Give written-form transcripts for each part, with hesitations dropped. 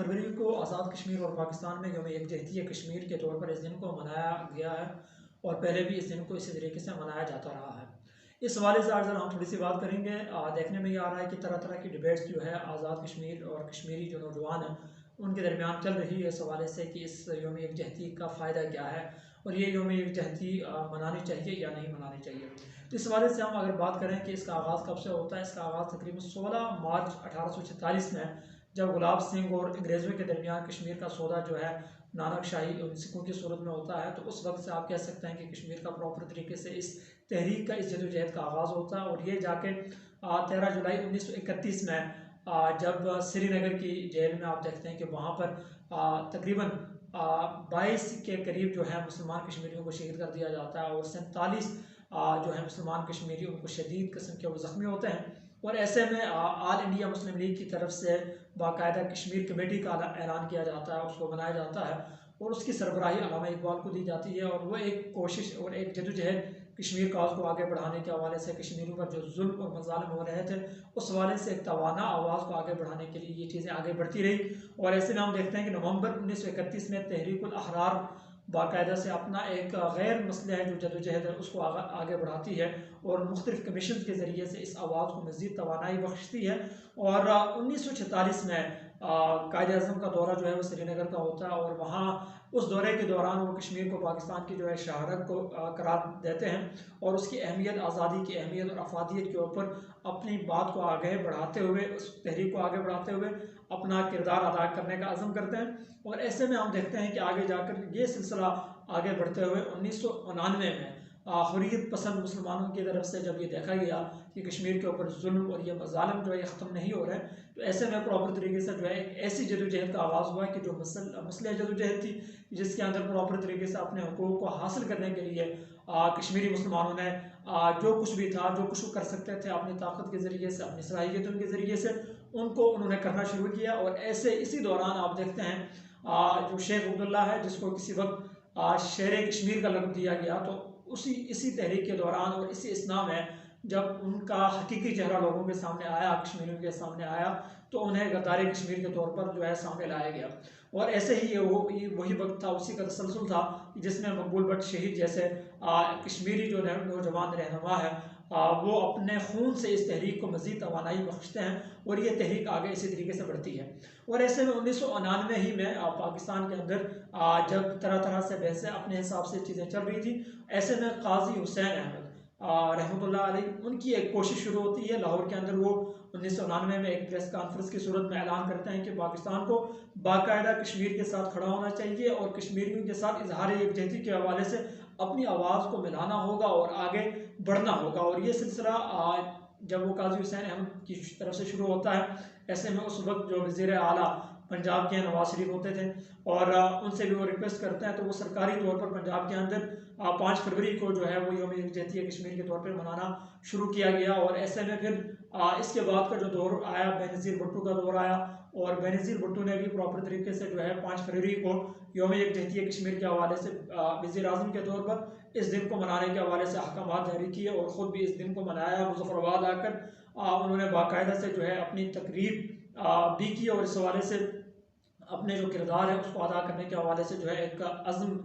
फरवरी को आज़ाद कश्मीर और पाकिस्तान में यौम यकजहती कश्मीर के तौर पर इस दिन को मनाया गया है और पहले भी इस दिन को इसी तरीके से मनाया जाता रहा है। इस हवाले से आज ज़रा हम थोड़ी सी बात करेंगे। देखने में ये आ रहा है कि तरह तरह की डिबेट्स जो है आज़ाद कश्मीर और कश्मीरी जो नौजवान हैं उनके दरमियान चल रही है इस हवाले से कि इस यौम यकजहती का फ़ायदा क्या है और ये यौम यकजहती मनानी चाहिए या नहीं मनानी चाहिए। तो इस हवाले से हम अगर बात करें कि इसका आगाज़ कब से होता है, इसका आगाज़ तकरीबन 16 मार्च 1846 में जब गुलाब सिंह और अंग्रेज़ों के दरमियान कश्मीर का सौदा जो है नानक शाही सिखों की सूरत में होता है, तो उस वक्त से आप कह सकते हैं कि कश्मीर का प्रॉपर तरीके से इस तहरीक का, इस जदोजहद का आगाज़ होता है। और ये जाके 13 जुलाई 1931 में जब श्रीनगर की जेल में आप देखते हैं कि वहाँ पर तकरीबन 22 के करीब जो है मुसलमान कश्मीरियों को शहीद कर दिया जाता है और 47 जो है मुसलमान कश्मीरी उनको शदीद किस्म के वो ज़ख्मी होते हैं। और ऐसे में ऑल इंडिया मुस्लिम लीग की तरफ से बाकायदा कश्मीर कमेटी का ऐलान किया जाता है, उसको बनाया जाता है और उसकी सरबराही अल्लामा इकबाल को दी जाती है। और वह एक कोशिश और एक जदोजहद कश्मीर काज को आगे बढ़ाने के हवाले से, कश्मीरियों पर जो जुल्म और मज़ालिम हो रहे थे उस हवाले से एक तवाना आवाज़ को आगे बढ़ाने के लिए ये चीज़ें आगे बढ़ती रही। और ऐसे में हम देखते हैं कि नवंबर 1931 में तहरीक उल अहरार बाकायदा से अपना एक गैर मसले है जो जदोजहद है उसको आगे बढ़ाती है और मुख्तलिफ कमीशन के ज़रिए से इस आवाज़ को मज़ीद तवानाई बख्शती है। और 1946 में कायद अज़म का दौरा जो है वो श्रीनगर का होता है और वहाँ उस दौरे के दौरान वो कश्मीर को पाकिस्तान की जो है शहरत को करार देते हैं और उसकी अहमियत, आज़ादी की अहमियत और अफादियत के ऊपर अपनी बात को आगे बढ़ाते हुए, उस तहरीक को आगे बढ़ाते हुए अपना किरदार अदा करने का अज़म करते हैं। और ऐसे में हम देखते हैं कि आगे जाकर ये सिलसिला आगे बढ़ते हुए 1999 में हुर्रियत पसंद मुसलमानों की तरफ से जब ये देखा गया कि कश्मीर के ऊपर जुल्म और ये मज़ालिम जो है ये ख़त्म नहीं हो रहे हैं, तो ऐसे में प्रॉपर तरीके से जो है एक ऐसी जदोजहद का आगाज़ हुआ कि जो मसले जदोजहद थी जिसके अंदर प्रॉपर तरीके से अपने हुकूक को हासिल करने के लिए कश्मीरी मुसलमानों ने जो कुछ भी था, जो कुछ कर सकते थे अपनी ताकत के ज़रिए से, अपनी सलाहियतों के ज़रिए से उनको उन्होंने करना शुरू किया। और ऐसे इसी दौरान आप देखते हैं जो शेख अब्दुल्ला है जिसको किसी वक्त शेर कश्मीर का लक़ब दिया गया, तो इसी तहरीक के दौरान और इसी इसना में जब उनका हकीकी चेहरा लोगों के सामने आया, कश्मीरियों के सामने आया, तो उन्हें गद्दार कश्मीर के तौर पर जो है सामने लाया गया। और ऐसे ही ये वही वक्त था, उसी का तसलसल था जिसमें मकबूल भट्ट शहीद जैसे कश्मीरी जो नौजवान रहनुमा है वो अपने खून से इस तहरीक को मज़ीद तवानाई बख्शते हैं और ये तहरीक आगे इसी तरीके से बढ़ती है। और ऐसे में 1999 ही में पाकिस्तान के अंदर जब तरह तरह से बहसें अपने हिसाब से चीज़ें चल रही थी, ऐसे में काजी हुसैन अहमद रहमतुल्लाह अलैह उनकी एक कोशिश शुरू होती है लाहौर के अंदर। वो 1999 में एक प्रेस कॉन्फ्रेंस की सूरत में ऐलान करते हैं कि पाकिस्तान को बाकायदा कश्मीर के साथ खड़ा होना चाहिए और कश्मीरियों के साथ इजहार यकजहती के हवाले से अपनी आवाज़ को मिलाना होगा और आगे बढ़ना होगा। और ये सिलसिला जब वो काजी हुसैन अहमद की तरफ से शुरू होता है, ऐसे में उस वक्त जो वज़ीर आला पंजाब के नवाज शरीफ होते थे और उनसे भी वो रिक्वेस्ट करते हैं, तो वो सरकारी तौर पर पंजाब के अंदर 5 फरवरी को जो है वो यौम यकजहती कश्मीर के तौर पर मनाना शुरू किया गया। और ऐसे में फिर इसके बाद का जो दौर आया, बेनज़ीर भुट्टो का दौर आया और बेनज़ीर भुट्टो ने भी प्रॉपर तरीके से जो है 5 फरवरी को यौम यकजहती कश्मीर के हवाले से वज़ीर आज़म के तौर पर इस दिन को मनाने के हवाले से अहकामात जारी किए और ख़ुद भी इस दिन को मनाया। मुज़फ़्फ़राबाद आकर उन्होंने बाकायदा से जो है अपनी तकरीर भी की और इस हवाले से अपने जो किरदार है उसको अदा करने के हवाले से जो है एक अज़्म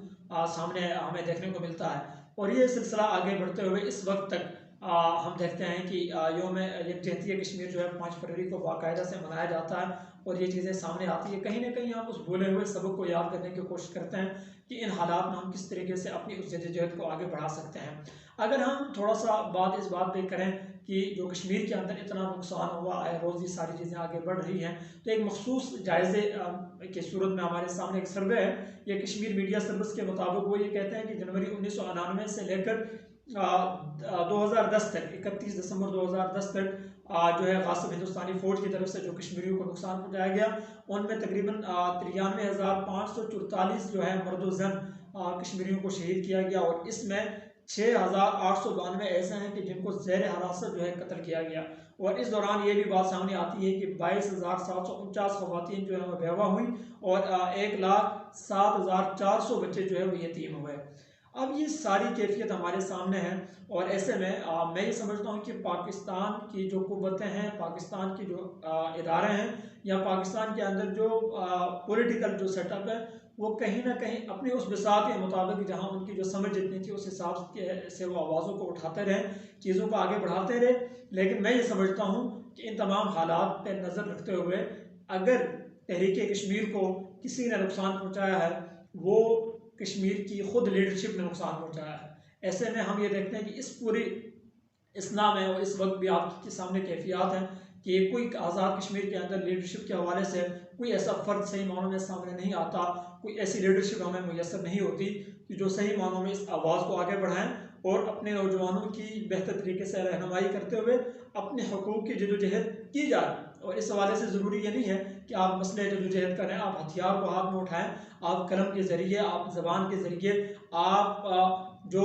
सामने हमें देखने को मिलता है। और ये सिलसिला आगे बढ़ते हुए इस वक्त तक हम देखते हैं कि यौम यकजहती कश्मीर जो है 5 फरवरी को बाकायदा से मनाया जाता है और ये चीज़ें सामने आती है। कहीं ना कहीं हम उस भूले हुए सबक को याद करने की कोशिश करते हैं कि इन हालात में हम किस तरीके से अपनी उस जदोजहद को आगे बढ़ा सकते हैं। अगर हम थोड़ा सा इस बात पर करें कि जो कश्मीर के अंदर इतना नुकसान हुआ है, रोज़ ये सारी चीज़ें आगे बढ़ रही हैं, तो एक मखसूस जायज़े की सूरत में हमारे सामने एक सर्वे है। ये कश्मीर मीडिया सर्विस के मुताबिक वो ये कहते हैं कि जनवरी 1999 से लेकर 2010 तक, 31 दिसंबर 2010 तक जो है गासिब हिंदुस्तानी फ़ौज की तरफ से जो कश्मीरियों को नुकसान पहुँचाया गया, उनमें तकरीबन 93,544 जो है मर्द व ज़न कश्मीरियों को शहीद किया गया और इसमें 6,892 ऐसे हैं कि जिनको ज़ेर हिरासत जो है कत्ल किया गया। और इस दौरान ये भी बात सामने आती है कि 22,749 ख़वातीन जो है वो बेवा हुई और 1,07,400 बच्चे जो है वो यतीम हुए। अब ये सारी कैफियत हमारे सामने है और ऐसे में मैं ये समझता हूँ कि पाकिस्तान की जो कुव्वतें हैं, पाकिस्तान की जो इदारे हैं या पाकिस्तान के अंदर जो पॉलिटिकल जो सेटअप है वो कहीं ना कहीं अपनी उस बिसात के मुताबिक जहाँ उनकी जो समझ जितनी थी उस हिसाब से वो आवाज़ों को उठाते रहे, चीज़ों को आगे बढ़ाते रहे। लेकिन मैं ये समझता हूँ कि इन तमाम हालात पर नज़र रखते हुए अगर तहरीक कश्मीर को किसी ने नुकसान पहुँचाया है वो कश्मीर की खुद लीडरशिप ने नुकसान पहुँचाया है। ऐसे में हम ये देखते हैं कि इस पूरी इस्लाम है और इस वक्त भी आपके सामने कैफियत हैं कि कोई आज़ाद कश्मीर के अंदर लीडरशिप के हवाले से कोई ऐसा फ़र्द सही मानों में सामने नहीं आता, कोई ऐसी लीडरशिप हमें मुयसर नहीं होती कि जो सही मानों में इस आवाज़ को आगे बढ़ाएं और अपने नौजवानों की बेहतर तरीके से रहनुमाई करते हुए अपने हकूक़ की जदोजहद की जाए। और इस हवाले से ज़रूरी ये नहीं है कि आप मसले जदोजहद करें, आप हथियार को हाथ में उठाएं, आप कलम के ज़रिए, आप ज़बान के ज़रिए, आप जो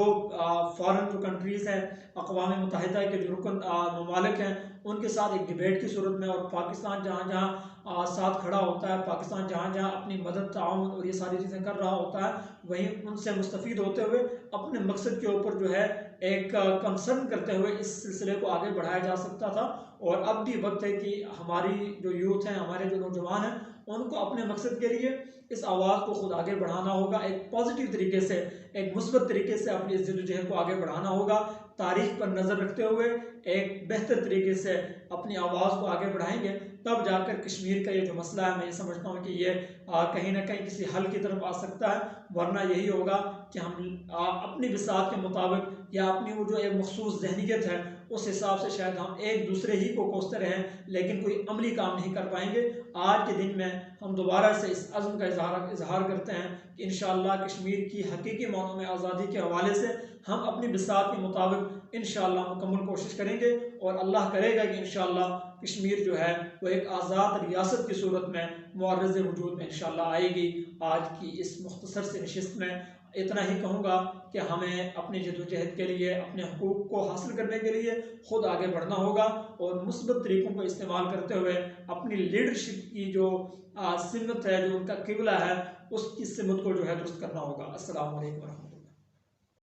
फॉरेन जो कंट्रीज़ हैं, अक़वाम मुत्तहिदा के जो रुकन ममालिक हैं, उनके साथ एक डिबेट की सूरत में और पाकिस्तान जहाँ जहाँ साथ खड़ा होता है, पाकिस्तान जहाँ जहाँ अपनी मदद ताउन और ये सारी चीज़ें कर रहा होता है, वहीं उनसे मुस्तफ़ीद होते हुए अपने मकसद के ऊपर जो है एक कंसर्न करते हुए इस सिलसिले को आगे बढ़ाया जा सकता था। और अब भी वक्त है कि हमारी जो यूथ हैं, हमारे जो नौजवान हैं, उनको अपने मकसद के लिए इस आवाज़ को खुद आगे बढ़ाना होगा, एक पॉजिटिव तरीके से, एक मुस्बत तरीके से अपनी इस जद्दोजहद को आगे बढ़ाना होगा। तारीख पर नज़र रखते हुए एक बेहतर तरीके से अपनी आवाज़ को आगे बढ़ाएंगे, तब जाकर कश्मीर का ये जो मसला है, मैं ये समझता हूँ कि ये कहीं ना कहीं किसी हल की तरफ आ सकता है। वरना यही होगा कि हम अपनी बिसात के मुताबिक या अपनी वो जो एक मखसूस जहनीत है उस हिसाब से शायद हम एक दूसरे ही को कोसते रहें, लेकिन कोई अमली काम नहीं कर पाएंगे। आज के दिन में हम दोबारा से इस अज़्म का इजहार करते हैं कि इंशाअल्लाह कश्मीर की हकीकी मानों में आज़ादी के हवाले से हम अपनी बिसात के मुताबिक इंशाअल्लाह मुकम्मल कोशिश करेंगे और अल्लाह करेगा कि इंशाअल्लाह कश्मीर जो है वो एक आज़ाद रियासत की सूरत में मुअर्रज़ वजूद में इंशाअल्लाह आएगी। आज की इस मुख्तसर से नशिस्त में इतना ही कहूँगा कि हमें अपनी जदोजहद के लिए, अपने हकूक़ को हासिल करने के लिए ख़ुद आगे बढ़ना होगा और मुस्बत तरीक़ों को इस्तेमाल करते हुए अपनी लीडरशिप की जो सिमत है, जो उनका किबला है, उसकी सिमत को जो है दुरुस्त करना होगा। अस्सलामु अलैकुम।